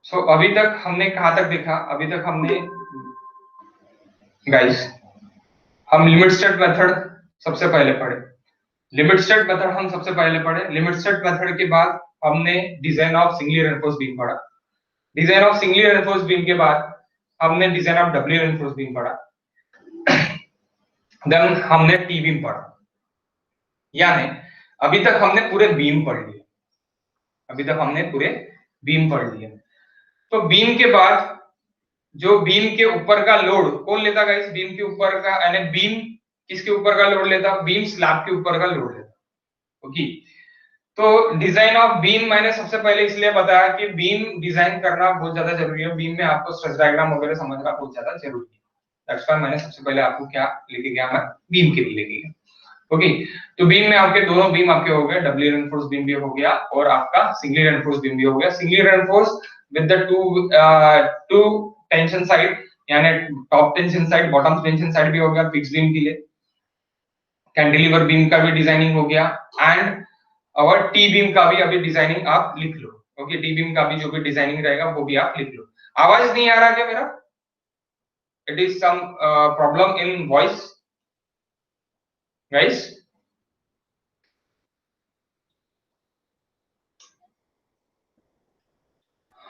सो अभी तक हमने कहां तक देखा? अभी तक हमने गाइस हम लिमिट स्टेट मेथड सबसे पहले पढ़े। लिमिट स्टेट मेथड हम सबसे पहले पढ़े। लिमिट स्टेट मेथड के बाद हमने design of singly reinforce beam पढ़ा। Design of singly reinforce beam के बाद हमने design of doubly reinforce beam पढ़ा। देन हमने टी बीम पढ़ा। यानी अभी तक हमने पूरे बीम पढ़ लिए। अभी तक हमने पूरे बीम पढ़ लिए। तो बीम के बाद जो बीम के ऊपर का लोड कौन लेता गाइस? बीम के ऊपर का यानी बीम किसके ऊपर का लोड लेता? बीम स्लैब के ऊपर का लोड लेता। ओके। तो डिजाइन ऑफ बीम मैंने सबसे पहले इसलिए बताया कि बीम डिजाइन करना बहुत ज्यादा जरूरी है। बीम में आपको स्ट्रेस डायग्राम वगैरह समझना बहुत ज्यादा जरूरी है। दैट्स व्हाई मैंने सबसे पहले आपको क्या लेके गया? मैं बीम के लिए लेके गया। ओके। तो बीम में आपके दोनों बीम आपके हो गए, डबली रेनफोर्स बीम भी हो गया और आपका सिंगली रेनफोर्स बीम भी हो गया। Singly reinforce with the two tension side, यानी top tension side bottom tension side भी हो गया फिक्स बीम के लिए। कैंटिलीवर बीम का भी डिजाइनिंग हो गया एंड और टी बीम का भी अभी डिजाइनिंग आप लिख लो। ओके, टी बीम का भी जो भी डिजाइनिंग रहेगा वो भी आप लिख लो। आवाज नहीं आ रहा क्या मेरा? It is some problem in voice guys?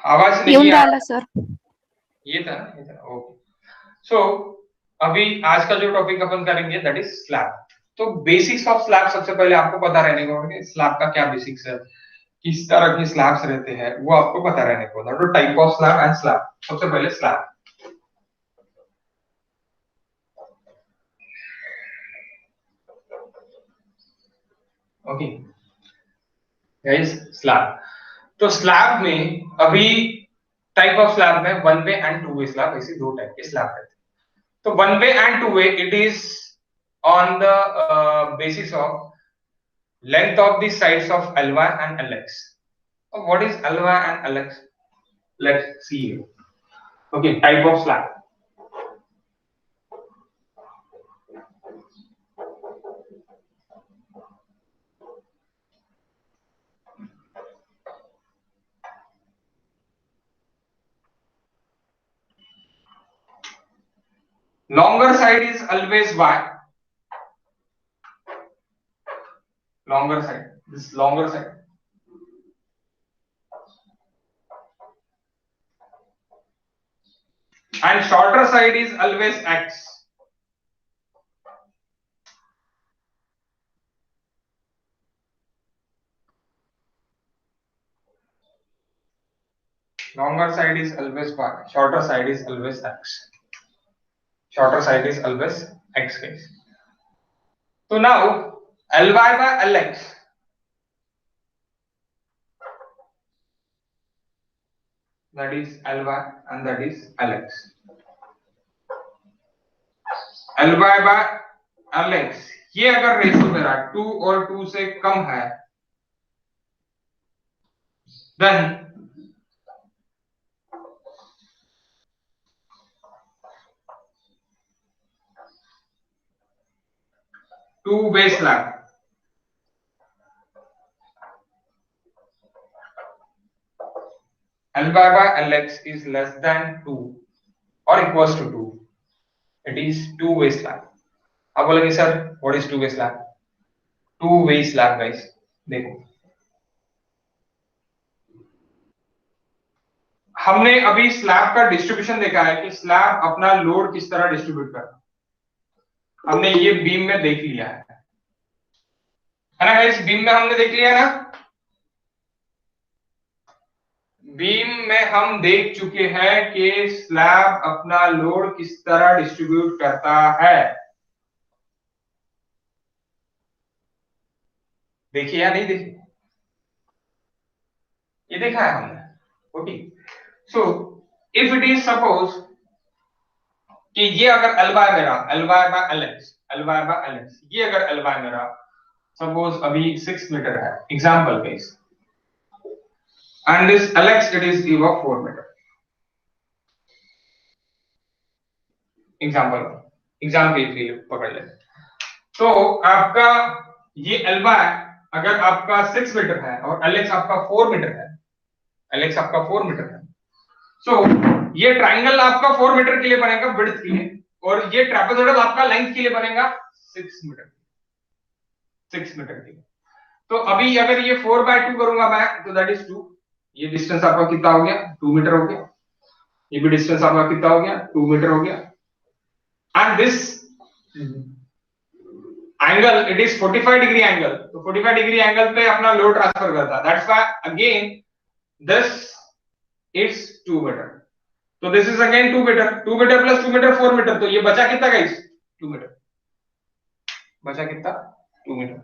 आवाज नहीं आ रहा? सर ये था ना, ये था। ओके। सो अभी आज का जो टॉपिक अपन करेंगे दैट इज स्लैब। तो बेसिक्स ऑफ स्लैब सबसे पहले आपको पता रहने को होगा। स्लैब का क्या बेसिक्स है, किस तरह के स्लैब्स रहते हैं, वो आपको पता रहने को होगा। तो type of slab and slab. सबसे पहले स्लैब। Okay guys, slab. तो स्लैब में अभी टाइप ऑफ स्लैब में one way and to way slab, ऐसे दो टाइप के स्लैब रहते हैं। तो one way and two way it is on the basis of length of the sides of LY and LX. What is LY and LX? Let's see here. Okay, type of slab. Longer side is always Y. Longer side. This longer side. And shorter side is always X. Longer side is always Y. Shorter side is always X. Shorter side is always X, guys. So now LY by LX. That is LY and that is LX. LY by LX ये अगर ratio मेरा 2 और 2 से कम है then two way slab. LY by LX is less than 2 or equals to 2. It is two way slab. आप बोलेंगे sir what is to way slab? To way slab guys देखो, हमने अभी स्लैब का डिस्ट्रीब्यूशन देखा है कि स्लैब अपना लोड किस तरह डिस्ट्रीब्यूट करता है। हमने ये बीम में देख लिया है ना गाइस? बीम में हमने देख लिया है ना? बीम में हम देख चुके हैं कि स्लैब अपना लोड किस तरह डिस्ट्रीब्यूट करता है। देखिए या नहीं देखिए? ये देखा है हमने। Okay. So if it is suppose कि ये अगर एलवाई मेरा एलवाई बाय एलएक्स ये अगर एलवाई मेरा सपोज अभी 6 मीटर है example base and this LX it is give of 4 meter exam के लिए पकड़ लेते। तो आपका ये एलवाई अगर आपका 6 मीटर है और एलएक्स आपका 4 मीटर है, एलएक्स आपका 4 मीटर है, सो ये ट्राइंगल आपका 4 मीटर के लिए बनेगा विड्थ के लिए, और ये ट्रापेजोइडल आपका लेंथ के लिए बनेगा 6 मीटर, 6 मीटर के लिए। तो अभी अगर ये 4/2 करूंगा मैं तो दैट इज 2, ये डिस्टेंस आपका कितना हो गया 2 मीटर हो गया, ये भी डिस्टेंस आपका कितना हो गया 2 मीटर हो गया, and this angle it is 45 degree angle, तो 45 डिग्री एंगल पे अपना लोड ट्रांसफर करता है, that's why again this is 2 metre, तो this is again 2 metre, 2 metre plus 2 metre 4 metre, तो ये बचा कितना गाइस 2 मीटर, बचा कितना 2 मीटर।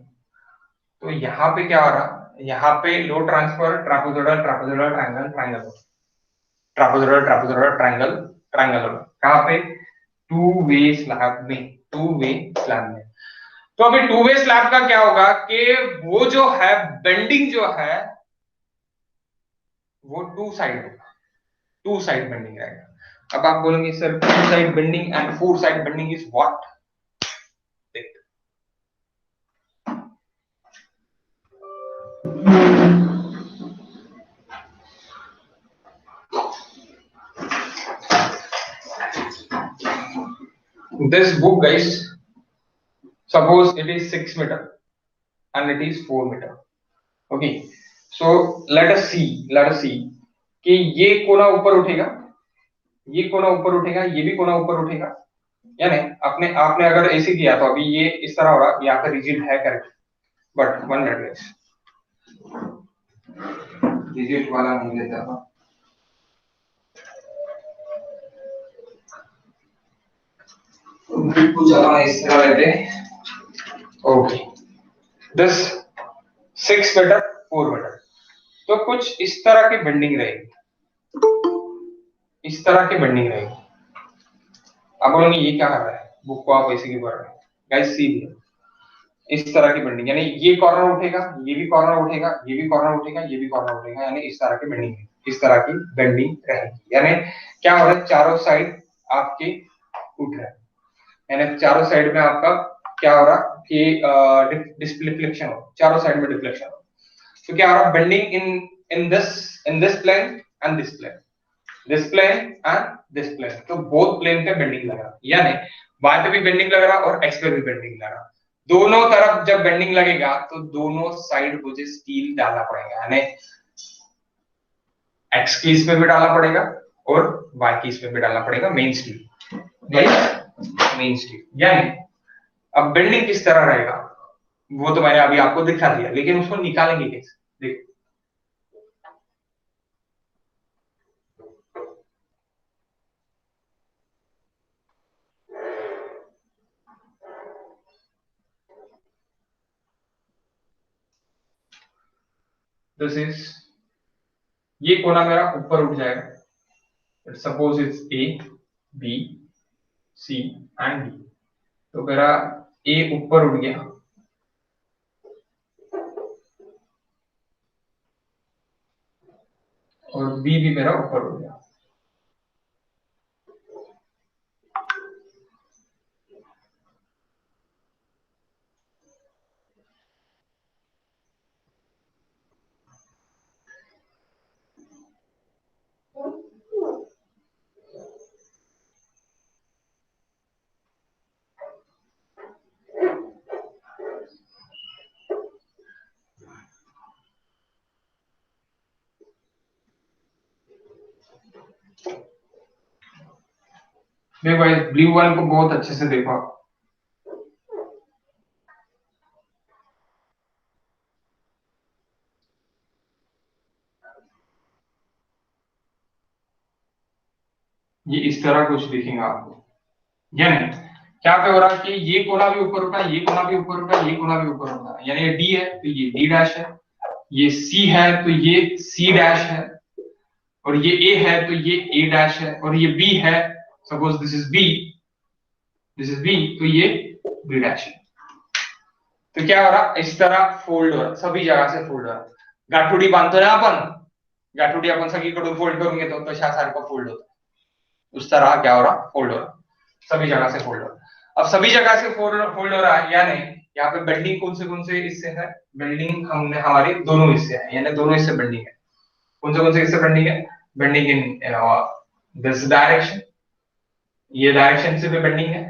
तो यहाँ पे क्या हो रहा, यहाँ पे load transfer trapezoidal trapezoidal triangle triangle trapezoidal trapezoidal triangle triangle, कहाँ पे टू वे स्लैब में, टू वे स्लैब में। तो अभी टू वे स्लैब का क्या होगा कि वो जो है बेंडिंग जो है वो टू साइड होगा, टू साइड बेंडिंग रहेगा। अब आप बोलेंगे sir two side bending and four side bending is what? This book guys, suppose it is 6 meter and it is 4 meter, okay, so let us see कि ये कोना ऊपर उठेगा, ये कोना ऊपर उठेगा, ये भी कोना ऊपर उठेगा, यानी आपने अगर ऐसे किया तो अभी ये इस तरह हो रहा, यहाँ पे रिजिड है correct, but 1 minute guys, rigid वाला नहीं लेता था, कुछ अलग इस तरह लेते, ओके, दिस 6 मीटर 4 मीटर, तो कुछ इस तरह की बेंडिंग रहेगी, इस तरह की बेंडिंग रहेगी। आप बोलोगे ये क्या कर रहा है, बुक को आप ऐसे क्यों पढ़ रहे हैं गाइस, सी इस तरह की बेंडिंग, यानी ये कॉर्नर उठेगा, ये भी कॉर्नर उठेगा, ये भी कॉर्नर उठेगा, ये भी कॉर्नर उठेगा, यानी इस तरह की बेंडिंग, इस तरह की बेंडिंग रहेगी, यानी क्या हो रहा है चारों साइड आपके उठ रहे हैं, यानी चारों साइड में आपका क्या हो रहा कि डिफ्लेक्शन हो, चारों साइड में डिफ्लेक्शन हो, तो क्या हो रहा bending in this plane and this plane, this plane and this plane, तो बोथ प्लेन पे बेंडिंग लग रहा, यानी y पे भी बेंडिंग लग रहा और x पे भी बेंडिंग लग रहा, दोनों तरफ जब बेंडिंग लगेगा तो दोनों साइड मुझे स्टील डालना पड़ेगा, यानी x की इस पे भी डालना पड़ेगा और y की इस पे भी डालना पड़ेगा, मेन स्टील, मेन स्टील, यानी अब बेंडिंग किस तरह रहेगा वो तो मैंने अभी आपको दिखा दिया, लेकिन उसको निकालेंगे कैसे, देखो दिस इज, ये कोना मेरा ऊपर उठ जाएगा, suppose it's A B C and D, तो मेरा ए ऊपर उठ गया और बी भी मेरा ऊपर उठ गया, देखो भाई ब्लू वन को बहुत अच्छे से देखो आप, ये इस तरह कुछ दिखेगा आपको, यानी क्या पे हो रहा है कि ये कोना भी ऊपर उठा, ये कोना भी ऊपर उठा, ये कोना भी ऊपर उठा, यानी ये डी है तो ये डी डैश है, ये सी है तो ये सी डैश है, और ये ए है तो ये ए डैश है, और ये बी है, suppose this is B, this is B, तो ये बी डैश है। तो क्या हो रहा इस तरह फोल्ड हो रहा, सभी जगह से फोल्ड हो रहा, गाठोडी बांधतो ना आपण, गाठोडी आपण सगळीकडून फोल्ड करून घेतो तशा सारखं फोल्ड होतं, उस तरह क्या हो रहा फोल्ड हो रहा, सभी जगह से फोल्ड हो रहा। अब सभी जगह से फोल्ड हो रहा है, यानी यहाँ पे बेंडिंग कौन से हिस्से है, बेंडिंग हमने हमारे दोनों हिस्से है, यानी दोनों हिस्से बेंडिंग है, कौन से हिस्से बेंडिंग है, बेंडिंग इन दिस डायरेक्शन, ये डायरेक्शन से भी बेंडिंग है,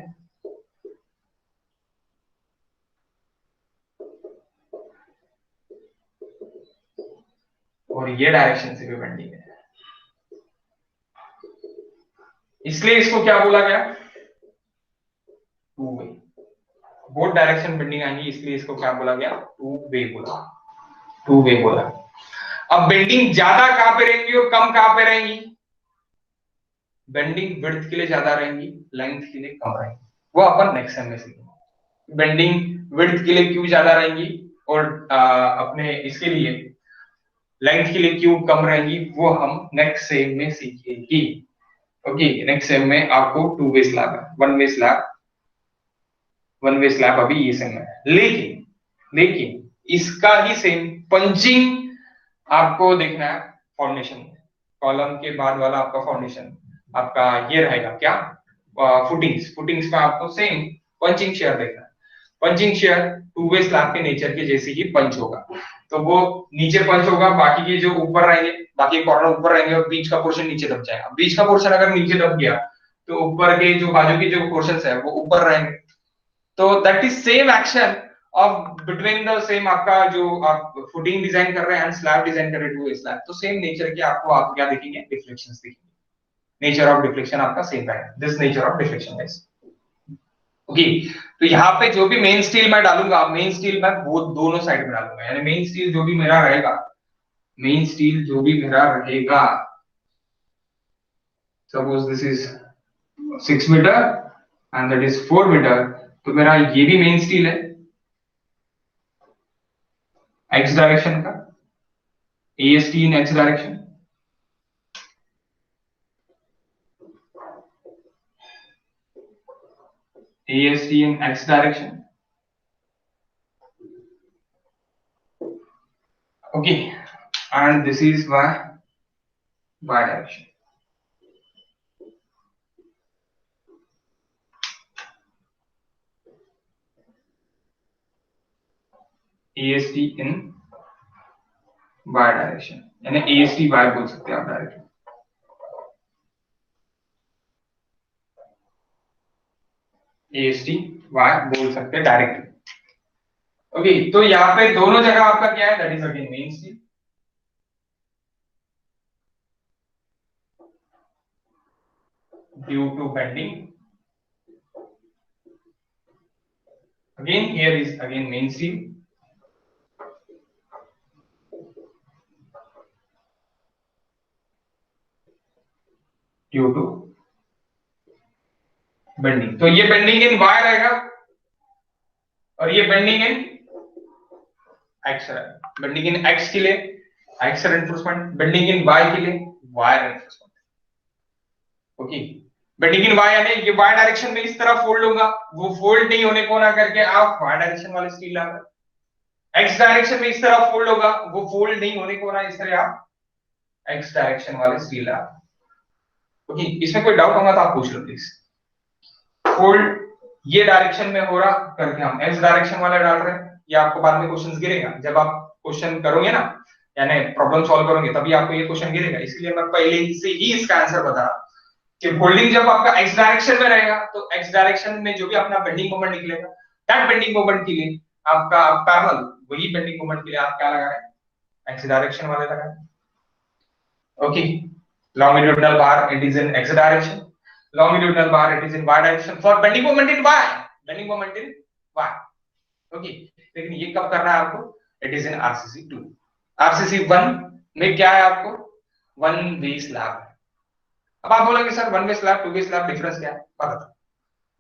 और ये डायरेक्शन से भी बेंडिंग है, इसलिए इसको क्या बोला गया, two way. Both direction bending आएंगी, इसलिए इसको क्या बोला गया, टू वे बोला, टू वे बोला। अब बेंडिंग ज्यादा कहां पे रहेंगी और कम कहां पे रहेंगी, बेंडिंग विड्थ के लिए ज्यादा रहेंगी, लेंथ के लिए कम रहेंगी, वो अपन नेक्स्ट सेम में सीखेंगे। बेंडिंग विड्थ के लिए क्यों ज्यादा रहेंगी और अपने इसके लिए लेंथ के लिए क्यों कम रहेंगी, वो हम नेक्स्ट सेम में सीखेंगे। ओके, नेक्स्ट सेम में आपको टू वे स्लैब है, वन वे स्लैब अभी ये सेम है, लेकिन इसका ही सेम पंचिंग आपको देखना है फाउंडेशन, कॉलम के बाद वाला आपका फाउंडेशन आपका ये रहेगा क्या, फुटिंग्स में आपको सेम पंचिंग शेयर देखना है। Punching share to way slab के नेचर के जैसे ही पंच होगा, तो वो नीचे पंच होगा, बाकी के जो ऊपर रहेंगे, बाकी कॉर्नर ऊपर रहेंगे और बीच का पोर्शन नीचे दब जाएगा। बीच का पोर्शन अगर नीचे दब गया तो ऊपर के जो बाजू के जो पोर्शन है वो ऊपर रहेंगे, तो that is same action of between the same आपका जो आप फुटिंग डिजाइन कर रहे हैं एंड स्लैब डिजाइन कर रहे हैं टू वे स्लैब, तो सेम नेचर के आपको आप क्या देखेंगे, डिफ्लेक्शंस देखेंगे, नेचर ऑफ डिफ्लेक्शन आपका सेम रहेगा, this nature of deflection is okay. तो यहाँ पे जो भी मेन स्टील मैं डालूंगा, मेन स्टील मैं वो दोनों साइड में डालूंगा, यानी मेन स्टील जो भी मेरा रहेगा, मेन स्टील जो भी मेरा रहेगा, suppose this is 6 meter and that is 4 metre, तो मेरा ये भी मेन स्टील है एक्स डायरेक्शन का, AST इन X direction, AST in x direction. Okay, and this is y direction. AST in y direction, यानी AST y बोल सकते हैं आप डायरेक्टली, AST y बोल सकते हैं डायरेक्टली। ओके, तो यहाँ पे दोनों जगह आपका क्या है, that is again main steel, due to bending, again here is again main steel, due to bending, तो ये bending in y रहेगा और ये bending in x है, bending in x के लिए x reinforcement, bending in y के लिए y reinforcement। Okay, bending in Y यानी ये वाई डायरेक्शन में इस तरह फोल्ड होगा, वो फोल्ड नहीं होने को ना करके आप वाई डायरेक्शन वाले स्टील ला रहे, एक्स डायरेक्शन में इस तरह फोल्ड होगा, वो फोल्ड नहीं होने को ना इस तरह आप एक्स डायरेक्शन वाले स्टील ला। ओके, इसमें कोई डाउट होगा तो आप पूछ लो प्लीज। फोल्ड ये डायरेक्शन में हो रहा करके हम एक्स डायरेक्शन वाला डाल रहे हैं, ये आपको बाद में क्वेश्चन गिरेगा, जब आप क्वेश्चन करोगे ना यानी प्रॉब्लम सॉल्व करोगे तभी आपको ये क्वेश्चन गिरेगा, इसलिए मैं पहले से ही इसका आंसर बता रहा कि फोल्डिंग जब आपका एक्स डायरेक्शन में रहेगा तो एक्स डायरेक्शन में जो भी अपना बेंडिंग मोमेंट निकलेगा, दैट बेंडिंग मोमेंट के लिए आपका पैरेलल वही बेंडिंग मोमेंट के लिए आप क्या लगा रहे हैं, एक्स डायरेक्शन वाले लगा रहे हैं। Okay, longitudinal bar it is in x direction, longitudinal bar it is in y direction for bending moment in y, bending moment in y। Okay, लेकिन ये कब करना है आपको, it is in RCC2, RCC1 में क्या है आपको, वन वे स्लैब है। अब आप बोलोगे sir one way slab to way slab difference क्या है,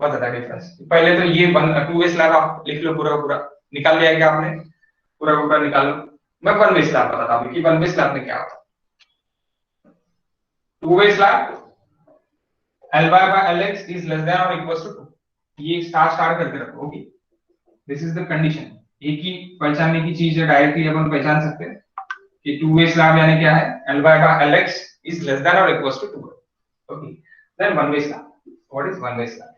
बता डिफरेंस, पहले तो ये टू वे स्लैब आप लिख लो, पूरा पूरा निकाल लिया क्या आपने, पूरा पूरा निकाल लो, मैं वन वे स्लैब बताता हूं कि वन वे स्लैब में क्या होता है। To way slab Ly by Lx is less than or equals to 2, ये स्टार स्टार करके रखो। Okay, this is the condition, एक ही पहचानने की चीज है, डायरेक्टली अपन पहचान सकते हैं कि टू वे स्लैब यानी क्या है, Ly by Lx is less than or equals to 2। Okay, then one way slab, what is one way slab,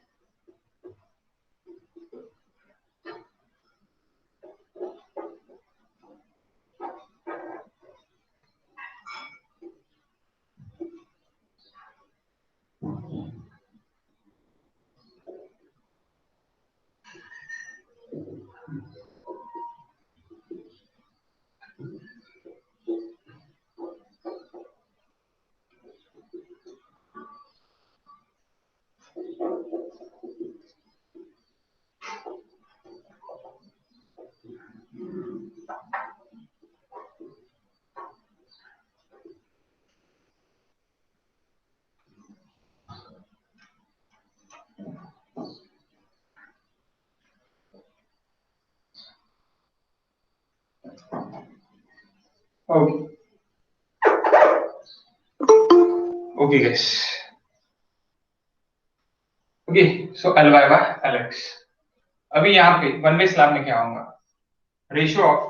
okay guys, okay so Ly by Lx। अभी यहाँ पे वन वे स्लैब में क्या होगा, ratio of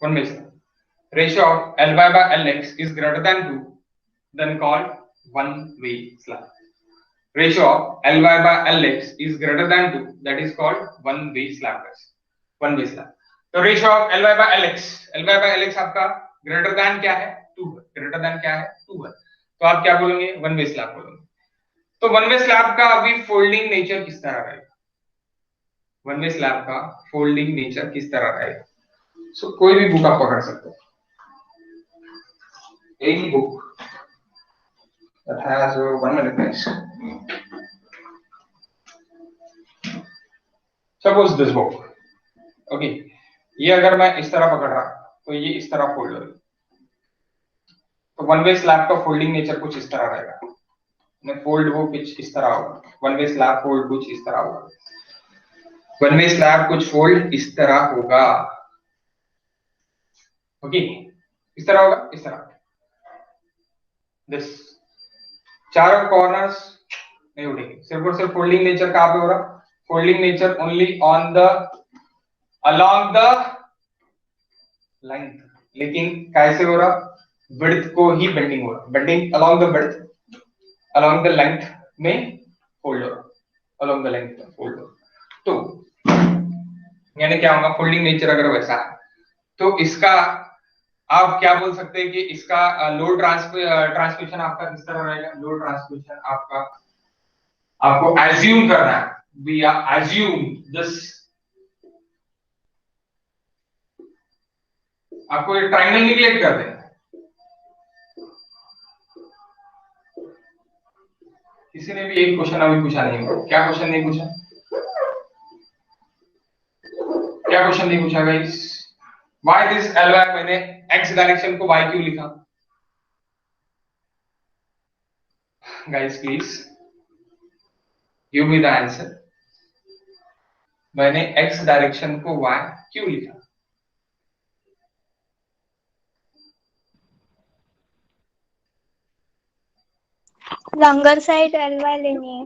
one way slab, ratio of Ly by Lx is greater than 2, then called one way slab. Ratio of Ly by Lx is greater than 2, that is called one way slab. One way slab. तो ratio of Ly by Lx आपका greater than क्या है, 2 है। greater than क्या है, 2 है। तो आप क्या बोलोगे, वन वे स्लैब बोलोगे। तो वन वे स्लैब का अभी फोल्डिंग नेचर किस तरह रहेगा, वन वे स्लैब का फोल्डिंग नेचर किस तरह रहेगा। सो कोई भी बुक आप पकड़ सकते हो, any book that has 1 minute guys, suppose this book, okay, ये अगर मैं इस तरह पकड़ रहा तो ये इस तरह फोल्ड होगी, तो वन वे स्लैब का फोल्डिंग नेचर कुछ इस तरह रहेगा। मैं फोल्ड वो कुछ इस तरह होगा, वन वे स्लैब फोल्ड कुछ इस तरह होगा, वन वे स्लैब कुछ फोल्ड इस तरह होगा, ओके इस तरह होगा, इस तरह। दिस चारों कॉर्नर्स नहीं उठेंगे, सिर्फ और सिर्फ फोल्डिंग नेचर कहां पे हो रहा, folding nature only on the along the length, लेकिन कैसे हो रहा, विड्थ को ही बेंडिंग हो रहा, bending along the width, along the length में फोल्ड हो रहा, अलोंग द लेंथ में फोल्ड हो रहा। तो यानी क्या होगा, फोल्डिंग नेचर अगर वैसा है तो इसका आप क्या बोल सकते हैं कि इसका लोड ट्रांसमिशन आपका किस तरह रहेगा, लोड ट्रांसमिशन आपका, आपको एज्यूम करना है, वी आर एज्यूम दिस, आपको ये ट्रायंगल निगलेक्ट कर देना। किसी ने भी एक क्वेश्चन अभी पूछा नहीं होगा, क्या क्वेश्चन नहीं पूछा, क्या क्वेश्चन नहीं पूछा गाइस, व्हाई दिस Ly, मैंने x डायरेक्शन को y क्यों लिखा, guys please give me the answer, मैंने x डायरेक्शन को y क्यों लिखा। लॉन्गर साइड Ly लेनी है,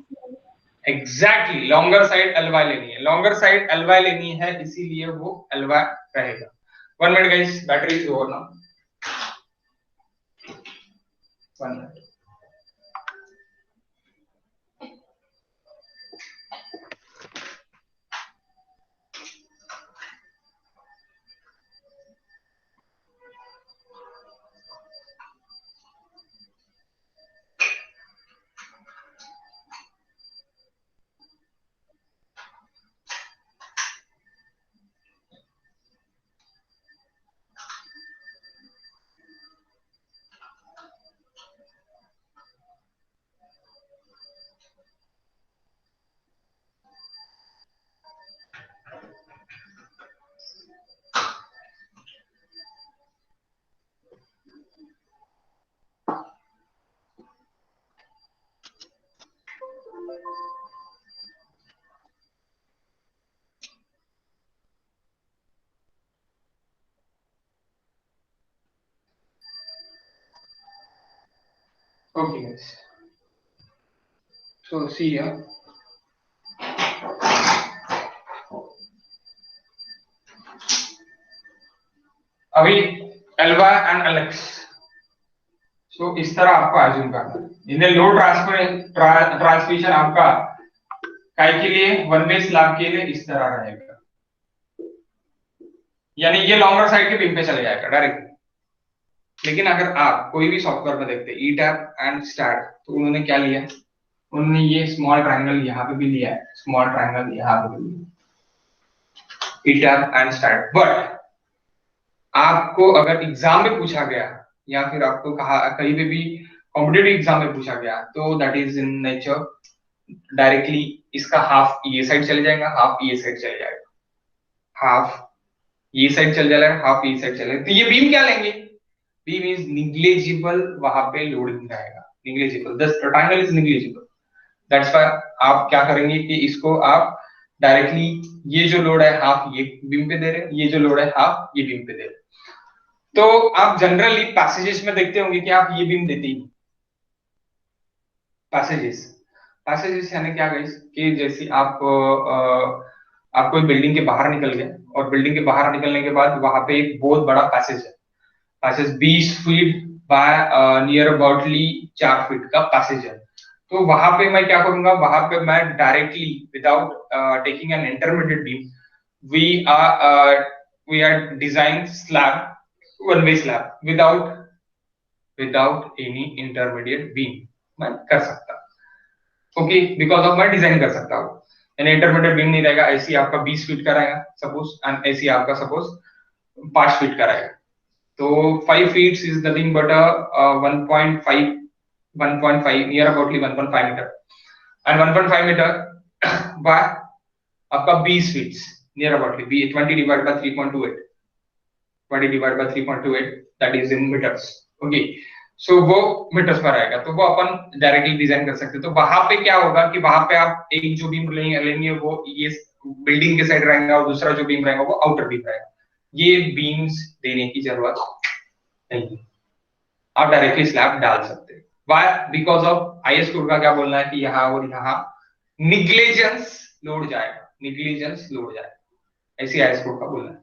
एग्जैक्टली लॉन्गर साइड Ly लेनी है, लॉन्गर साइड Ly लेनी है, इसीलिए वो Ly रहेगा। 1 minute guys, battery is over now, 1 minute. Okay guys, so see here, अभी Ly and Lx, so इस तरह आपको एज्यूम करना है, इन्हें लोड ट्रांसमिशन आपका काय के लिए, वन वे स्लैब के लिए इस तरह रहेगा, यानी ये लॉन्गर साइड के पिन पे चले जाएगा डायरेक्ट। लेकिन अगर आप कोई भी सॉफ्टवेयर में देखते हैं, ईटैप एंड स्टैट, तो उन्होंने क्या लिया, उन्होंने ये स्मॉल ट्रायंगल यहाँ पे भी लिया है, स्मॉल ट्रायंगल यहाँ पे भी लिया, ईटैप एंड स्टैट। बट आपको अगर एग्जाम में पूछा गया या फिर आपको कहा कहीं पे भी कॉम्पिटेटिव एग्जाम में पूछा गया, तो that is in nature directly इसका हाफ ये साइड चले जाएगा, हाफ ये साइड चले जाएगा, हाफ ये साइड चल जाएगा, हाफ ये साइड चलेगा। तो ये बीम क्या लेंगे? बीम इज निग्लेजिबल, वहां पे लोड नहीं आएगा, negligible, the triangle is negligible. That's why आप क्या करेंगे कि इसको आप डायरेक्टली ये जो लोड है हाफ ये बीम पे दे रहे हैं, ये जो लोड है हाफ ये बीम पे दे रहे हैं। तो आप जनरली पैसेजेस में देखते होंगे कि आप ये बीम देते ही, पैसेजेस, पैसेजेस यानी क्या गाइस कि जैसे आप कोई बिल्डिंग के बाहर निकल गए और बिल्डिंग के बाहर निकलने के बाद वहां पे एक बहुत बड़ा पैसेज है, passage 20 feet by near aboutly 4 feet का पैसेज है। तो वहां पे मैं क्या करूंगा, वहां पे मैं directly without taking an intermediate beam we are design slab, one way slab without any intermediate beam मैं कर सकता, ओके, बिकॉज ऑफ मैं डिजाइन कर सकता हूँ। यानी इंटरमीडिएट बीम नहीं रहेगा, ऐसी आपका 20 फीट का रहेगा सपोज, एंड ऐसी आपका सपोज 5 फीट का रहेगा। तो 5 feet is nothing but a 1.5 near about 1.5 meter, and 1.5 meter by आपका 20 feet near about 20 divided by 3.28, 20 divided by 3.28 that is in meters, okay, so वो मीटर्स पर आएगा। तो वो अपन डायरेक्टली डिजाइन कर सकते हैं। तो वहां पे क्या होगा कि वहां पे आप एक जो बीम लेंगे वो ये बिल्डिंग के साइड रहेगा और दूसरा जो बीम रहेगा वो आउटर बीम रहेगा। ये बीम्स देने की जरूरत नहीं, आप डायरेक्टली स्लैब डाल सकते हैं। Why? Because of IS code का क्या बोलना है कि यहाँ और यहाँ निग्लिजेंस लोड जाएगा, निग्लिजेंस लोड जाएगा, ऐसी IS कोड का बोलना है,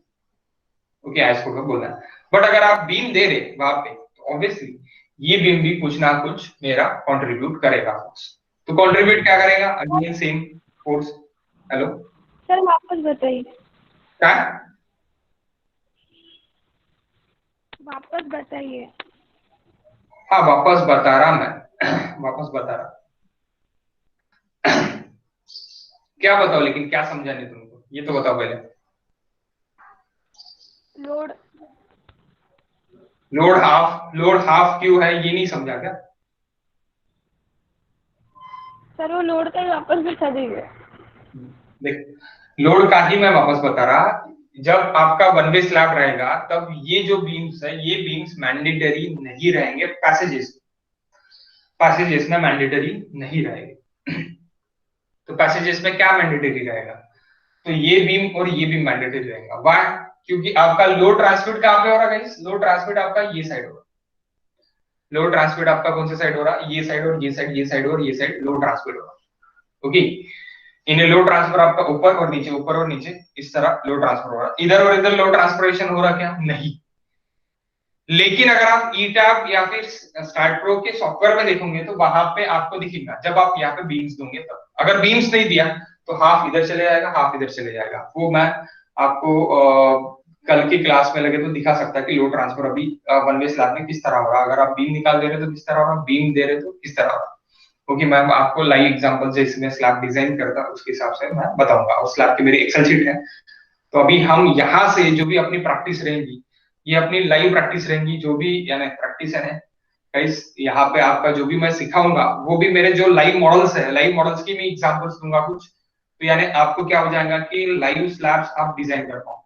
ओके, IS कोड का बोलना है। बट अगर आप बीम दे रहे वहां पे तो ऑब्वियसली ये बीम भी कुछ ना कुछ मेरा कंट्रीब्यूट करेगा। तो कंट्रीब्यूट क्या करेगा? Again same force. Hello sir वापस बताइए, क्या? वापस बताइए। हाँ वापस बता रहा मैं वापस बता रहा। क्या बताओ, लेकिन क्या समझा नहीं तुमको, ये तो बताओ पहले। लोड लोड हाफ क्यों है ये नहीं समझा क्या? सर वो लोड का ही वापस बता दीजिए। देख, लोड का ही मैं वापस बता रहा। जब आपका वन वे स्लैब रहेगा तब ये जो बीम्स है ये बीम्स मैंडेटरी नहीं रहेंगे, पैसेजेस में मैंडेटरी नहीं रहेंगे। तो पैसेजेस में क्या मैंडेटरी रहेगा? तो ये बीम और ये बीम मैंडेटरी रहेगा। व्हाई? क्योंकि आपका लोड ट्रांसमिट कहां पे हो रहा है गाइस? लोड ट्रांसमिट आपका ये साइड हो रहा है। लोड ट्रांसमिट आपका कौन सा साइड हो रहा है? ये साइड और ये साइड, ये साइड और ये साइड लोड ट्रांसमिट हो रहा है, ओके। इन्हें लोड ट्रांसफर आपका ऊपर और नीचे इस तरह लोड ट्रांसफर हो रहा है। इधर और इधर लोड ट्रांसफरेशन हो रहा क्या? नहीं। लेकिन अगर आप ईटैप या फिर स्टार्ट प्रो के सॉफ्टवेयर में देखोगे तो वहां पे आपको दिखेगा जब आप यहाँ पे बीम्स दोगे तब। अगर बीम्स नहीं दिया तो हाफ इधर चले जाएगा, हाफ इधर चले जाएगा। वो मैं आपको कल की क्लास में लगे तो दिखा सकता है कि लोड ट्रांसफर अभी वन वे स्लैब में किस तरह हो रहा है। अगर आप बीम निकाल दे रहे तो किस तरह हो रहा है, बीम दे रहे तो किस तरह हो रहा है, क्योंकि मैं आपको लाइव एग्जांपल जैसे मैं स्लैब डिजाइन करता उसके हिसाब से मैं बताऊंगा। और स्लैब की मेरी एक्सेल शीट है। तो अभी हम यहाँ से जो भी अपनी प्रैक्टिस रहेंगी ये अपनी लाइव प्रैक्टिस रहेंगी, जो भी यानी प्रैक्टिस है गाइस, यहाँ पे आपका जो भी मैं सिखाऊंगा वो भी मेरे जो लाइव मॉडल्स है, लाइव मॉडल्स की मैं एग्जांपल्स दूंगा कुछ। तो यानी आपको क्या हो जाएगा कि लाइव स्लैब्स आप डिजाइन कर पाओ,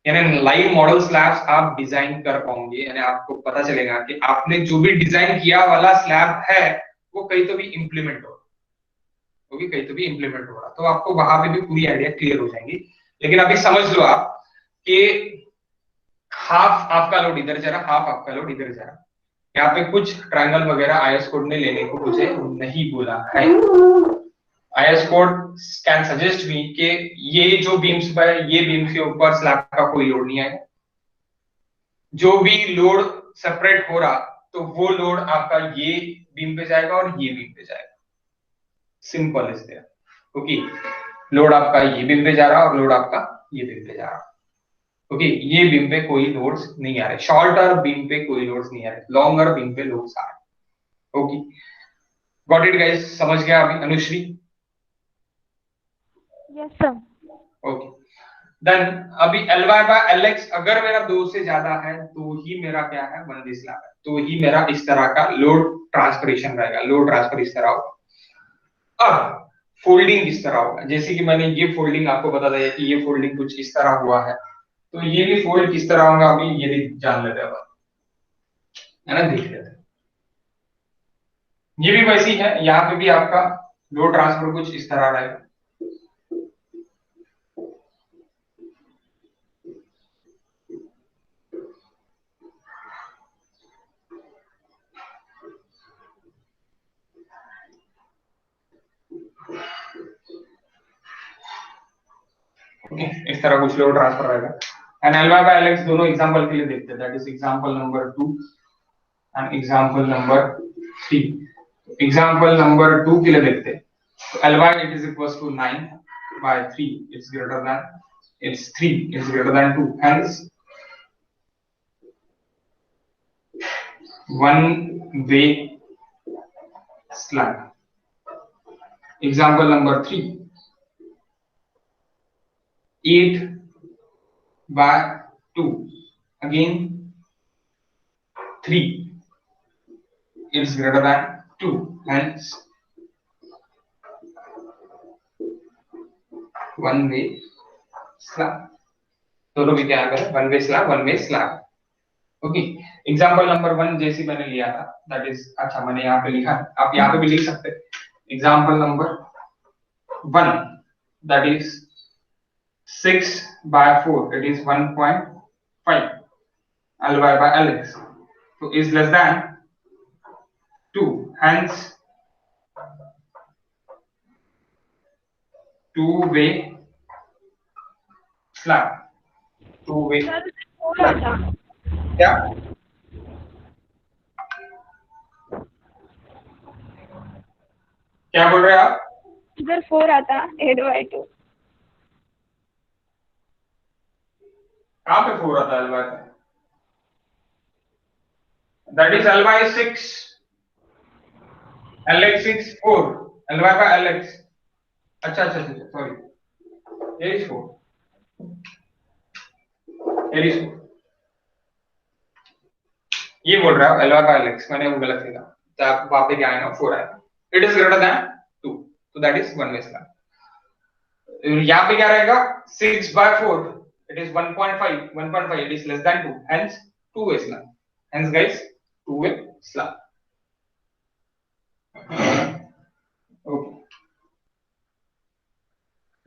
यानी लाइव मॉडल स्लैब्स आप डिजाइन कर पाओगे। यानी आपको पता चलेगा कि आपने जो भी डिजाइन किया वाला स्लैब है वो कहीं तो भी इम्प्लीमेंट हो, वो भी कहीं तो भी इम्प्लीमेंट हो रहा, तो आपको वहां पे भी पूरी आइडिया क्लियर हो जाएंगी। लेकिन अभी समझ लो आप कि हाफ आपका लोड इधर जा रहा, हाफ आपका लोड इधर जा रहा। यहाँ पे कुछ ट्रायंगल वगैरह आईएस कोड ने लेने को मुझे नहीं बोला है। IS code can suggest me कि ये जो बीम्स पर ये बीम्स के ऊपर स्लैब का कोई लोड नहीं आएगा। जो भी लोड सेपरेट हो रहा तो वो लोड आपका ये बीम पे जाएगा और ये बीम पे जाएगा। Simple is there, okay. Load आपका ये बीम पे जा रहा और लोड आपका ये बीम पे जा रहा, ओके। ये बीम पे कोई लोड्स नहीं आ रहे, शॉर्टर बीम पे कोई लोड्स नहीं आ रहे, लॉन्गर बीम पे लोड्स आ रहे, ओके। Got it guys? समझ गया अभी Anushri? Yes sir. Okay then अभी Ly बाय Lx अगर मेरा 2 से ज्यादा है तो ही मेरा क्या है, वन वे स्लैब है, तो ही मेरा इस तरह का लोड ट्रांसफरेशन रहेगा, लोड ट्रांसफर इस तरह होगा। अब फोल्डिंग इस तरह होगा, जैसे कि मैंने ये फोल्डिंग आपको बता दिया कि ये फोल्डिंग कुछ इस तरह हुआ है, तो ये भी फोल्ड किस तरह होगा अभी ये भी जान लेते हैं, है ना, देख लेते हैं। ये भी वैसी है, यहाँ पे भी आपका लोड ट्रांसफर कुछ इस तरह रहेगा। ओके इस तरह कुछ लोड ट्रांसफर रहेगा। एंड Ly बाय Lx दोनों एग्जांपल के लिए देखते हैं, that is example number 2 and example number 3। Example number 2 के लिए देखते हैं, तो Ly it is equals to 9 by 3, it's greater than, it's 3 is greater than 2, hence one way slab. Example number 3, 8 by 2, again 3, it's greater than 2, hence one way slab। दोनों भी क्या करें, one way slab, one way slab. Okay example number 1 जैसी मैंने लिया था, that is, अच्छा मैंने यहाँ पे लिखा है, आप यहाँ पे भी लिख सकते हैं। Example number 1 that is 6 by 4, it is 1.5 Ly by Lx, so is less than 2, hence two way slab, two way sir थोड़ा slab। था। क्या क्या बोल रहे हैं आप? इधर 4 आता 8/2। कहाँ पे 4 आता है Ly का? That is Ly 6, Lx 6 4, Ly by Lx। अच्छा अच्छा अच्छा sorry, here is 4, here is 4, ये बोल रहा है Ly by Lx, मैंने वो गलत लिखा, तो आप वहां पे क्या आएगा 4 आएगा। इट इज ग्रेटर देन 2, तो that is one way slab. यहाँ पे क्या रहेगा, 6 by 4, it is 1.5, 1.5 it is less than 2, hence two way slab, hence guys two way slab। Okay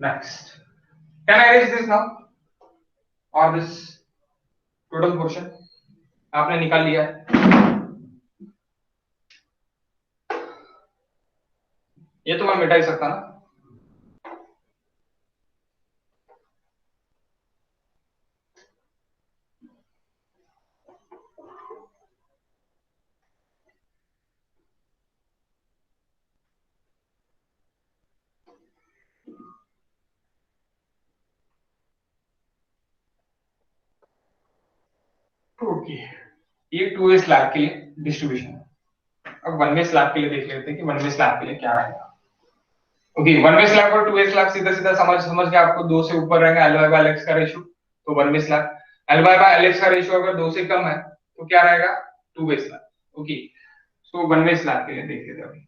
next, can I erase this now or this total portion आपने निकाल लिया है, ये तो मैं मिटा ही सकता ना। ओके ये टू वे स्लैब के लिए डिस्ट्रीब्यूशन है। अब वन वे स्लैब के लिए देख लेते हैं कि वन वे स्लैब के लिए क्या रहेगा। ओके वन वे स्लैब और टू वे स्लैब सीधा सीधा समझ समझ के आपको 2 से ऊपर रहेगा Ly by Lx का रेशियो, तो one way slab. Ly by Lx का रेशियो अगर 2 से कम है तो क्या रहेगा, to way slab. Okay so one way slab के लिए देख लेते हैं अभी।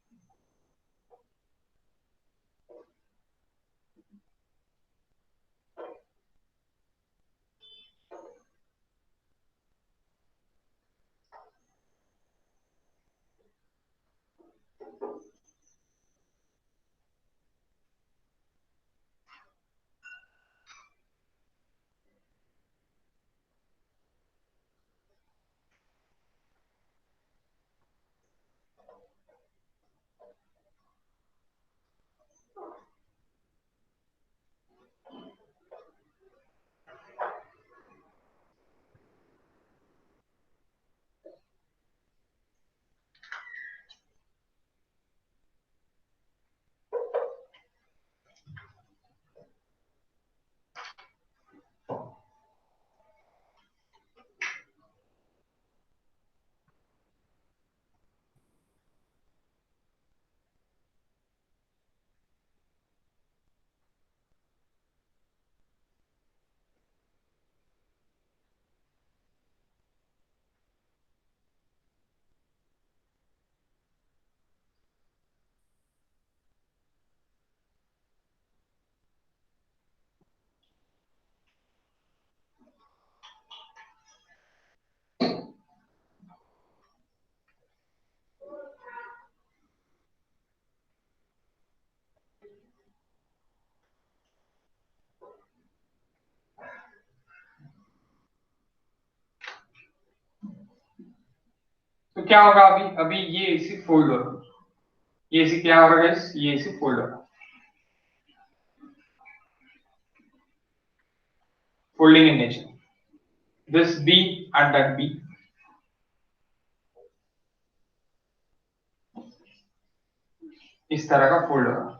क्या होगा अभी, अभी ये एसी फोल्ड होगा, ये एसी क्या हो रहा है, ये एसी फोल्ड होगा, folding in nature, this B at that B, इस तरह का फोल्ड होगा।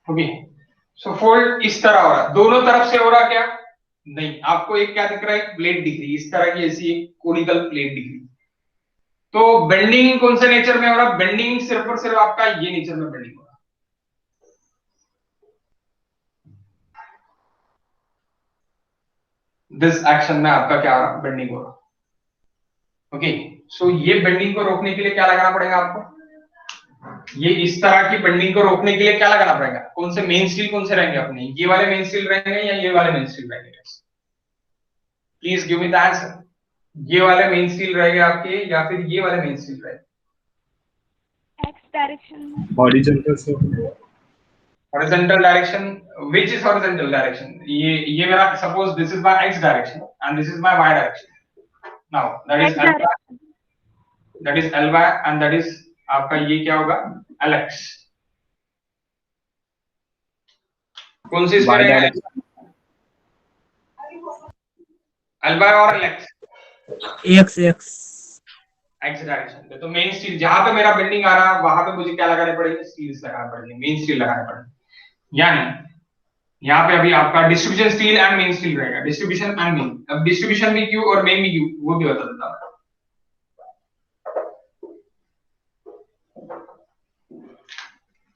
ओके, सो फोल्ड इस तरह हो रहा है, दोनों तरफ से हो रहा क्या, नहीं, आपको एक क्या दिख रहा है, प्लेट दिख रही है, इस तरह की ऐसी एक कोनिकल प्लेट दिख रही है। तो बेंडिंग कौन से नेचर में हो रहा है, बेंडिंग सिर्फ और सिर्फ आपका ये नेचर में बेंडिंग हो रहा है। दिस एक्शन में आपका क्या हो रहा है, बेंडिंग हो रहा है। ओके, सो ये बेंडिंग को रोकने के लिए क्या लगाना पड़ेगा आपको, ये इस तरह की बेंडिंग को रोकने के लिए क्या लगाना पड़ेगा, कौन से मेन स्टील कौन से रहेंगे अपने, ये वाले मेन स्टील रहेंगे या ये वाले मेन स्टील रहेंगे, please give me the answer, ये वाले मेन स्टील रहेंगे आपके या फिर ये वाले मेन स्टील रहेंगे। एक्स डायरेक्शन में, horizontal horizontal direction, which is horizontal direction, ये मेरा suppose this is my x direction and this is my y direction, now that is X alpha, direction. that is ly and that is आपका ये क्या होगा, lx, कौन सी speed है, ly और lx, x direction. तो मेन स्टील जहां पे मेरा बेंडिंग आ रहा है वहां पे मुझे क्या लगाने पड़ेंगे, स्टील्स लगाने पड़ेंगे, मेन स्टील लगाने पड़ेंगे, यानी यहाँ पे अभी आपका distribution steel and main steel रहेगा, डिस्ट्रीब्यूशन एंड मेन, अब डिस्ट्रीब्यूशन भी क्यों और मेन भी क्यों वो भी बता देता हूं।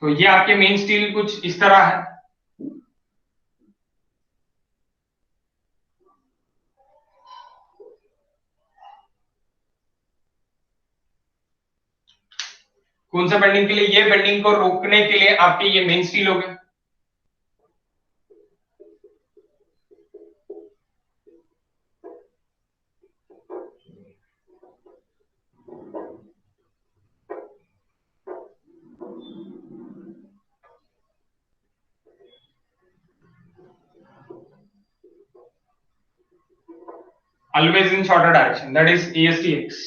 तो ये आपके मेन स्टील कुछ इस तरह है, कौन सा बेंडिंग के लिए, ये बेंडिंग को रोकने के लिए आपके ये मेन स्टील हो गए, always in shorter direction, that is ASTX,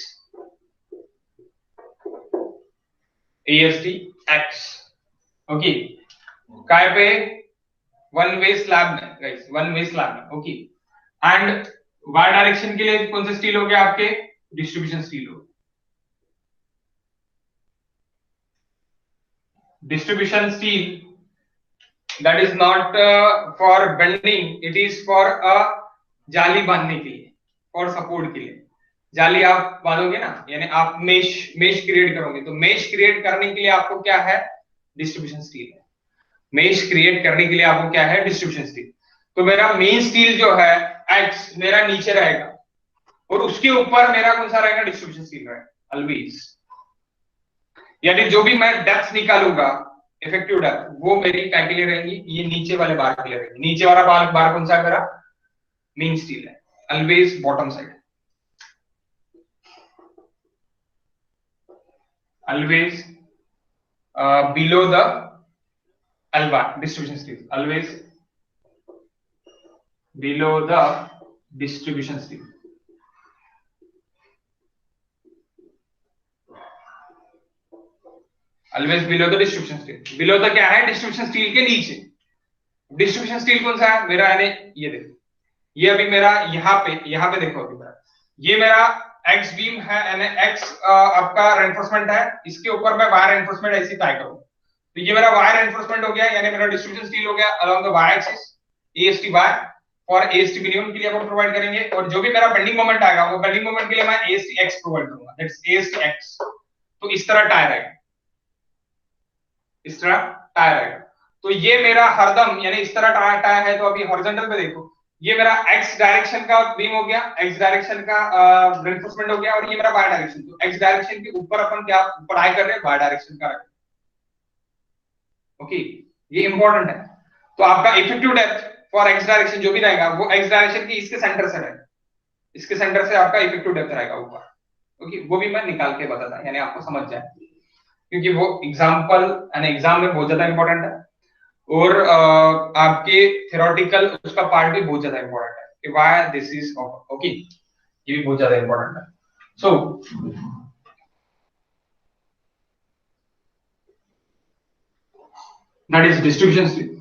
ASTX, okay, काय पे, वन वे स्लैब में गाइस, वन वे स्लैब में, ओके, एंड वाई डायरेक्शन के लिए कौन से स्टील हो गया आपके, डिस्ट्रीब्यूशन स्टील हो, distribution steel that is not for bending, it is for a जाली बांधने के लिए, for support के लिए, जाली आप बांधोगे ना, यानी आप मेश क्रिएट करोगे, तो मेश क्रिएट करने के लिए आपको क्या है, डिस्ट्रीब्यूशन स्टील है, मेश क्रिएट करने के लिए आपको क्या है, डिस्ट्रीब्यूशन स्टील। तो मेरा मेन स्टील जो है एक्स मेरा नीचे रहेगा और उसके ऊपर मेरा कौन सा रहेगा, डिस्ट्रीब्यूशन स्टील रहेगा ऑलवेज, यानी जो भी मैं डेप्थ निकालूंगा इफेक्टिव डेप्थ वो मेरी क्या के लिए रहेंगी, ये नीचे वाले बार के लिए रहेंगी, नीचे वाला बार कौन सा है मेरा, मेन स्टील है, always bottom side, always below the Alva distribution steel, always below the distribution steel, always below the distribution steel, below the क्या है, डिस्ट्रीब्यूशन स्टील के नीचे, डिस्ट्रीब्यूशन स्टील कौन सा है मेरा, यानी ये देखो, ये अभी मेरा यहाँ पे देखो, अभी मेरा ये मेरा एक्स बीम है, यानी एक्स आपका रेनफोर्समेंट है, इसके ऊपर मैं वायर रेनफोर्समेंट ऐसे तय करूँ, तो ये मेरा वायर रेनफोर्समेंट हो गया, यानी मेरा डिस्ट्रीब्यूशन स्टील हो गया along the Y axis, AST Y for AST minimum के लिए अपन प्रोवाइड करेंगे, और जो भी मेरा बेंडिंग मोमेंट आएगा वो बेंडिंग मोमेंट के लिए मैं एएसटी एक्स प्रोवाइड करूंगा, दैट्स एएसटी एक्स। तो इस तरह टायर आएगा, इस तरह टायर आएगा, तो ये मेरा हरदम यानी इस तरह टायर है, तो अभी हॉरिजॉन्टल पे देखो, ये मेरा एक्स डायरेक्शन का बीम हो गया, एक्स डायरेक्शन का रेनफोर्समेंट हो गया, और ये मेरा वाई डायरेक्शन, तो एक्स डायरेक्शन के ऊपर अपन क्या पढ़ाई कर रहे हैं, वाई डायरेक्शन का, ओके, ये इंपॉर्टेंट है। तो आपका effective depth for x direction जो भी रहेगा वो एक्स डायरेक्शन की इसके सेंटर से रहेगा, इसके सेंटर से आपका इफेक्टिव डेप्थ रहेगा ऊपर, ओके, वो भी मैं निकाल के बताता, यानी आपको समझ जाए, क्योंकि वो एग्जाम्पल यानी एग्जाम में बहुत ज्यादा इंपॉर्टेंट है, और आपके थ्योरेटिकल उसका पार्ट भी बहुत ज्यादा इंपॉर्टेंट है कि व्हाई दिस इज ओके, ये भी बहुत ज्यादा इंपॉर्टेंट है। So that is distribution stream.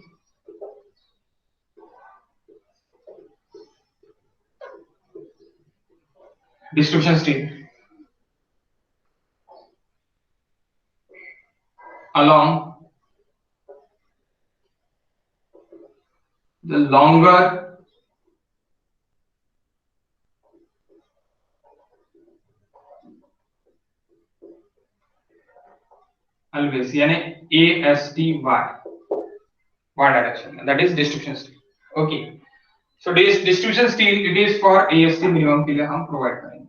Distribution stream along the longer always, यानी ASTY, y direction, that is distribution stream. Okay, so this distribution stream it is for AST minimum के लिए हम provide करेंगे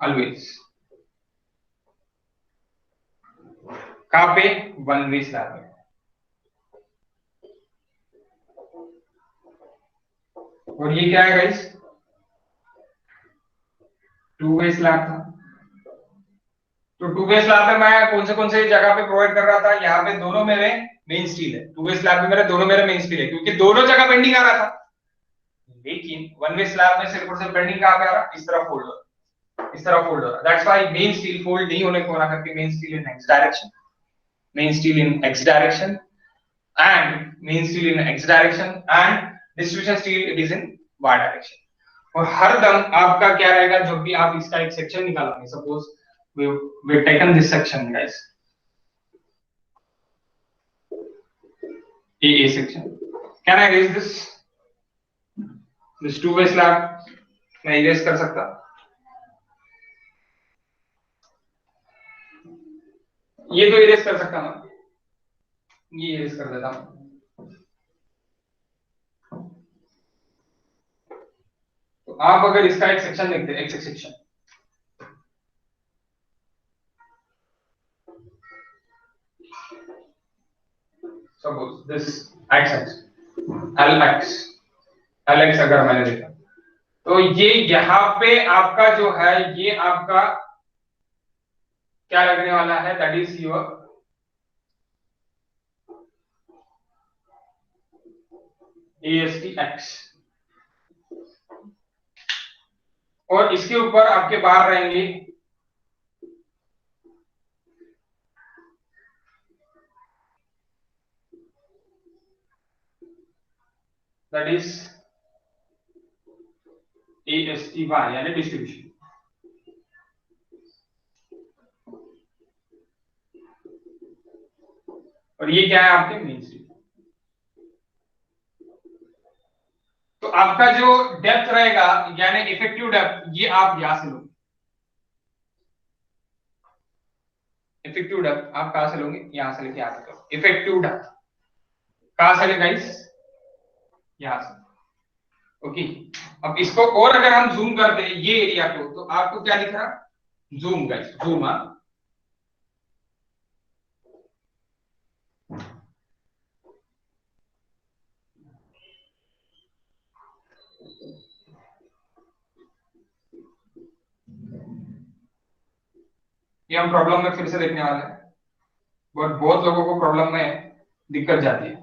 always। कहाँ पे? One way slab में। और ये क्या है गाइस? टू वे स्लैब था। तो टू वे स्लैब में मैं कौन से जगह पे प्रोवाइड कर रहा था? यहाँ पे दोनों मेरे मेन स्टील है, टू वे स्लैब में मेरे दोनों मेरे मेन स्टील है, क्योंकि दोनों जगह बेंडिंग आ रहा था। लेकिन वन वे स्लैब में सिर्फ और सिर्फ बेंडिंग कहाँ पे आ रहा? इस तरफ फोल्ड हो रहा, इस तरफ फोल्ड हो रहा। That's why main steel fold नहीं होने को ना करके main steel in X direction, main steel in X direction and main steel in X direction and distribution steel it is in Y direction. और हर दम आपका क्या रहेगा, जब भी आप इसका एक सेक्शन निकालोगे, suppose we taken this section guys, A section, can I erase this two way slab? मैं erase कर सकता, ये तो erase कर सकता ना, ये erase कर देता हूं। तो आप अगर इसका एक सेक्शन देखते हैं, एक section, suppose this x LX अगर मैंने देखा, तो ये यहाँ पे आपका जो है, ये आपका क्या लगने वाला है? दैट इज योर ASTX, और इसके ऊपर आपके बार रहेंगे दैट इज ASTY, यानी डिस्ट्रीब्यूशन। और ये क्या है? आपके मेन स्ट्रीम। तो आपका जो डेप्थ रहेगा, यानी इफेक्टिव डेप्थ, ये आप यहां से लोगे। इफेक्टिव डेप्थ आप कहां से लोगे? यहां से लेके यहां तक। इफेक्टिव डेप्थ कहां से ले गाइस? यहां से। ओके, अब इसको और अगर हम जूम करते हैं ये एरिया को, तो आपको क्या दिख रहा? Zoom guys, zoom. ये हम प्रॉब्लम में फिर से देखने वाले हैं, बट बहुत लोगों को प्रॉब्लम में दिक्कत जाती है,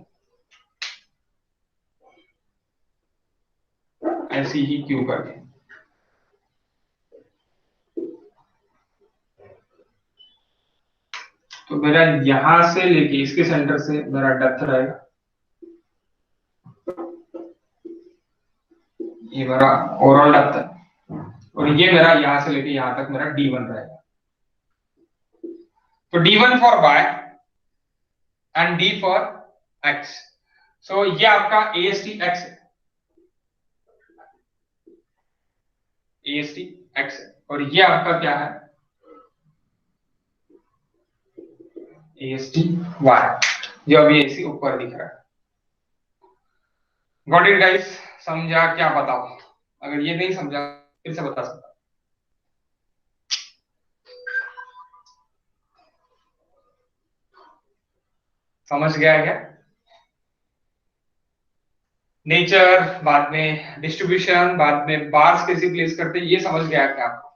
ऐसी ही क्यों करके। तो मेरा यहां से लेके इसके सेंटर से मेरा डेप्थ रहेगा, ये मेरा ओवरऑल डेप्थ है, और ये मेरा यहां से लेके यहां तक मेरा D1 रहेगा। तो D1 for y and D for x। सो ये आपका ASTX है, ASTX है, और ये आपका क्या है? ASTY, जो अभी ऐसी ऊपर दिख रहा है। Got it guys? समझा? क्या बताओ? अगर ये नहीं समझा फिर से बता सकता। समझ गया क्या? नेचर, बाद में डिस्ट्रीब्यूशन, बाद में बार्स कैसे प्लेस करते हैं, ये समझ गया क्या आपको?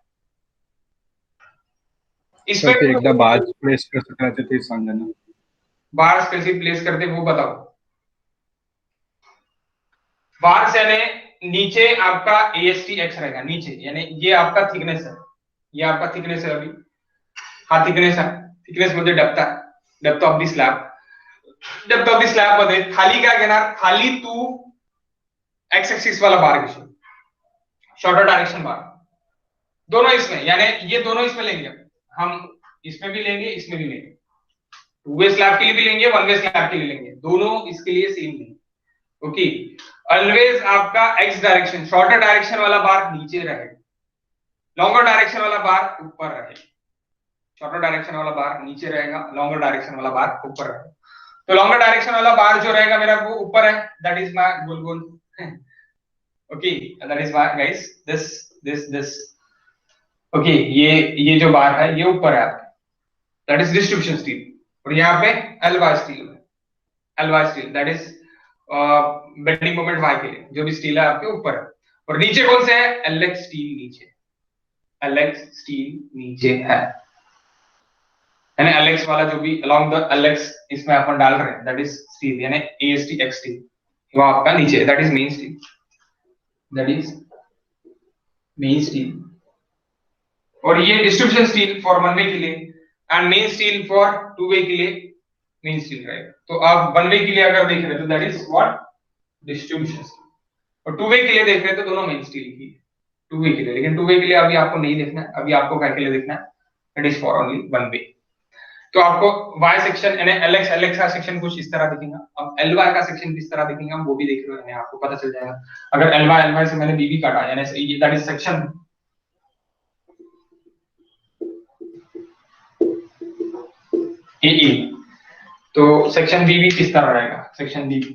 इस तर ते पे एकदा बार्स प्लेस कसं करायचं ते सांगा ना. बार्स कैसे प्लेस करते वो बताओ. बार्स यानी नीचे आपका AST x रहेगा नीचे, यानी ये आपका थिकनेस है, ये आपका थिकनेस है अभी. हाँ थिकनेस है, थिकनेस म्हणजे depth of the slab. Depth of the slab मध्ये खाली काय घेणार, खाली तू एक्स एक्सिस वाला बार घेशील, शॉर्टर डायरेक्शन बार. दोनों इसमें, यानी ये दोनों इसमें लेंगे हम, इसमें भी लेंगे इसमें भी लेंगे, टू वे स्लैब के लिए भी लेंगे, वन वे स्लैब के लिए लेंगे, दोनों इसके लिए सेम नहीं. ओके. ऑलवेज आपका एक्स डायरेक्शन शॉर्टर डायरेक्शन वाला बार नीचे रहे, लॉन्गर डायरेक्शन वाला बार ऊपर रहे. शॉर्टर डायरेक्शन वाला बार नीचे रहेगा, लॉन्गर डायरेक्शन वाला बार ऊपर रहेगा. तो लॉन्गर डायरेक्शन वाला बार जो रहेगा मेरा वो ऊपर है, that is my goal goal. Okay, that is my guys this. Okay, ये जो बार है ये ऊपर है आपके, दैट इज डिस्ट्रीब्यूशन स्टील. और यहाँ पे LY steel that is bending moment Y के लिए जो भी स्टील है आपके ऊपर है. और नीचे कौन से है, एलएक्स स्टील नीचे, एलएक्स स्टील नीचे है, यानी एलएक्स वाला जो भी अलोंग द एलएक्स इसमें अपन डाल रहे हैं दैट इज स्टील, यानी AST एक्स स्टील वो आपका नीचे, that is main steel, that is main steel. और ये distribution steel for one way के लिए and main steel for two way के लिए मेन स्टील रहेगा. तो आप वन वे के लिए अगर देख रहे हो तो that is what, distribution steel. और टू वे के लिए देख रहे हो तो दोनों मेन स्टील की, टू वे के लिए. लेकिन टू वे के लिए अभी आपको नहीं देखना है, अभी आपको क्या के लिए देखना है, that is for only one way. तो आपको वाई सेक्शन यानी एलएक्स का सेक्शन कुछ इस तरह दिखेगा. अब एलवाई का सेक्शन किस तरह दिखेगा वो भी देख रहे हो, आपको पता चल जाएगा. अगर एलवाई से मैंने बीबी काटा यानी दैट इज सेक्शन ए, तो सेक्शन बीबी किस तरह रहेगा, section BB.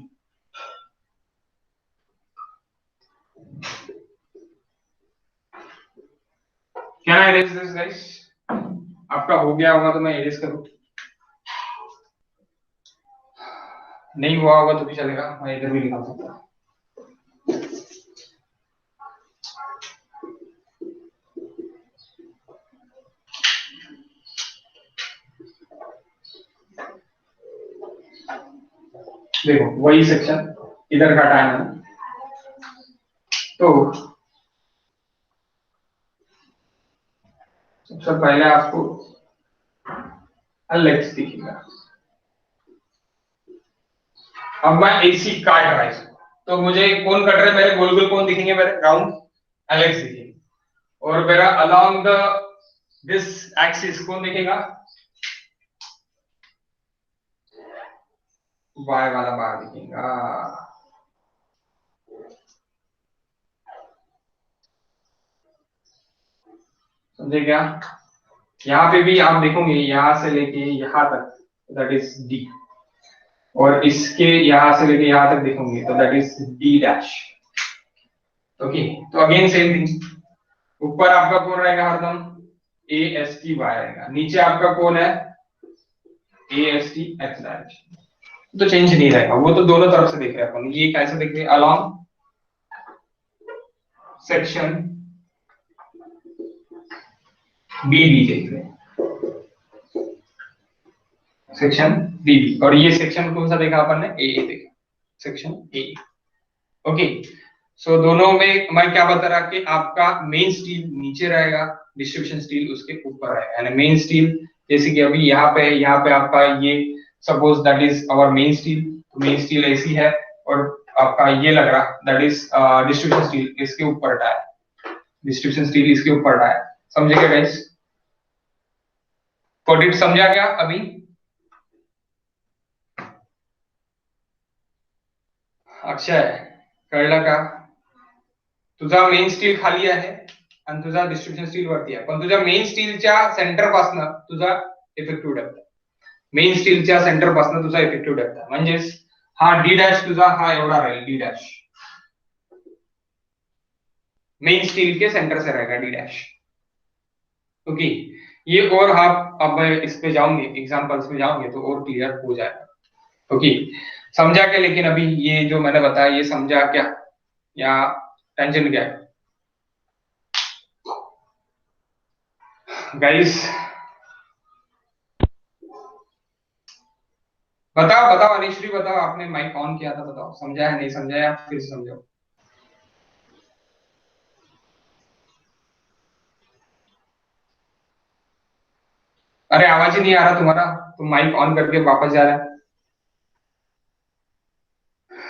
Can I erase this guys? आपका हो गया होगा तो मैं इरेज करूं, नहीं हुआ होगा तो भी चलेगा, मैं इधर भी लिखा सकता हूं. देखो वही सेक्शन इधर काटा है मैंने, तो सबसे पहले आपको एलएक्स दिखेगा. अब मैं AC काट रहा है तो मुझे कौन कट रहा है, मेरे गोल गोल कौन दिखेंगे, मेरे राउंड एलएक्स दिखेंगे. और मेरा अलोंग द दिस एक्सिस कौन दिखेगा, वाई वाला बार दिखेगा. समझे क्या? यहाँ पे भी आप देखोगे यहां से लेके यहां तक दैट इज D, और इसके यहां से लेके यहां तक देखोगे तो that is D dash. Okay, तो अगेन सेम थिंग, ऊपर आपका कौन रहेगा हरदम, AST वाई रहेगा, नीचे आपका कौन है, AST एक्स डायरेक्शन. तो चेंज नहीं रहेगा, वो तो दोनों तरफ से देख रहे हैं अपन. ये कैसे देख रहे हैं, अलोंग सेक्शन BB देख रहे हैं, सेक्शन BB. और ये सेक्शन कौन सा देखा अपन ने, AA देखा, सेक्शन AA. ओके, सो दोनों में मैं क्या बता रहा कि आपका मेन स्टील नीचे रहेगा, डिस्ट्रीब्यूशन स्टील उसके ऊपर रहेगा. यानी मेन स्टील जैसे कि अभी यहाँ पे आपका ये suppose that is our main steel, main steel ऐसी है, और आपका ये लग रहा दैट इज डिस्ट्रीब्यूशन स्टील इसके ऊपर हटा है, डिस्ट्रीब्यूशन स्टील इसके ऊपर हटा है. समझे क्या गाइस? कोडिट समझा क्या अभी? अक्षय कळलं का? तुझा मेन स्टील खाली आहे आणि तुझा डिस्ट्रीब्यूशन स्टील वरती आहे, पण तुझ्या मेन स्टीलच्या सेंटर पासन तुझा इफेक्टिव्ह डेप्थ आहे, मेन स्टीलच्या सेंटर पासन तुझा इफेक्टिव्ह डेप्थ आहे. म्हणजेच हा D डॅश तुझा हा एवढा रहेगा, D डैश मेन स्टील के सेंटर से रहेगा, D डैश. ओके, ये और आप अब इस पे जाओगे, एग्जांपल्स में जाओगे तो और क्लियर हो जाएगा. ओके, समझा क्या? लेकिन अभी ये जो मैंने बताया ये समझा क्या, या टेंशन क्या है गाइस? बताओ बताओ अनिश्री बताओ, आपने माइक ऑन किया था, बताओ समझा है नहीं समझा है, फिर से समझाओ। अरे आवाज ही नहीं आ रहा तुम्हारा, तुम माइक ऑन करके वापस जा रहे हैं।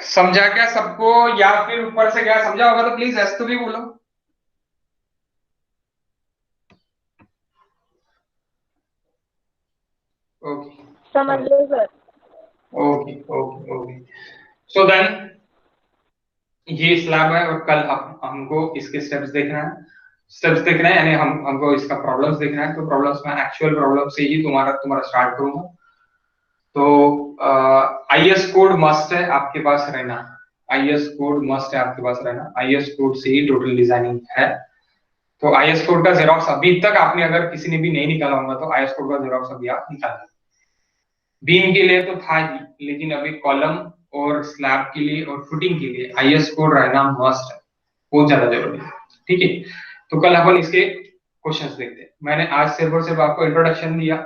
समझा क्या सबको, या फिर ऊपर से क्या समझा होगा तो प्लीज एस तो भी बोलो। ओके समझ लो sir. Okay okay okay. So then ये स्लैब है, और कल हमको इसके स्टेप्स देखना है, स्टेप्स देखना है, यानी हमको इसका प्रॉब्लम्स देखना है। तो प्रॉब्लम्स में एक्चुअल प्रॉब्लम से ही तुम्हारा स्टार्ट करूंगा। तो आईएस कोड मस्ट है आपके पास रहना, आईएस कोड मस्ट है आपके पास रहना, आईएस कोड से ही टोटल डिजाइनिंग है। तो आईएस कोड का जेरोक्स अभी तक आपने अगर किसी ने भी नहीं निकाला होगा तो आईएस कोड का जेरोक्स अभी आप निकाल। बीम के लिए तो था ही, लेकिन अभी कॉलम और स्लैब के लिए और फुटिंग के लिए आईएस कोड रहना मस्ट है, बहुत ज्यादा जरूरी है। ठीक है, तो कल अपन इसके क्वेश्चंस देखते हैं। मैंने आज सिर्फ और सिर्फ आपको इंट्रोडक्शन दिया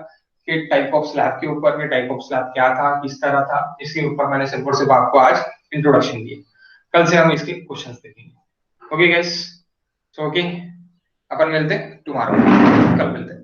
कि टाइप ऑफ स्लैब के ऊपर में, टाइप ऑफ स्लैब क्या था, किस तरह था, इसके ऊपर मैंने सिर्फ और सिर्फ आपको आज इंट्रोडक्शन दिया। कल से हम इसके क्वेश्चंस देखेंगे। ओके गाइस, सो ओके, अपन मिलते हैं टुमारो, कल मिलते हैं।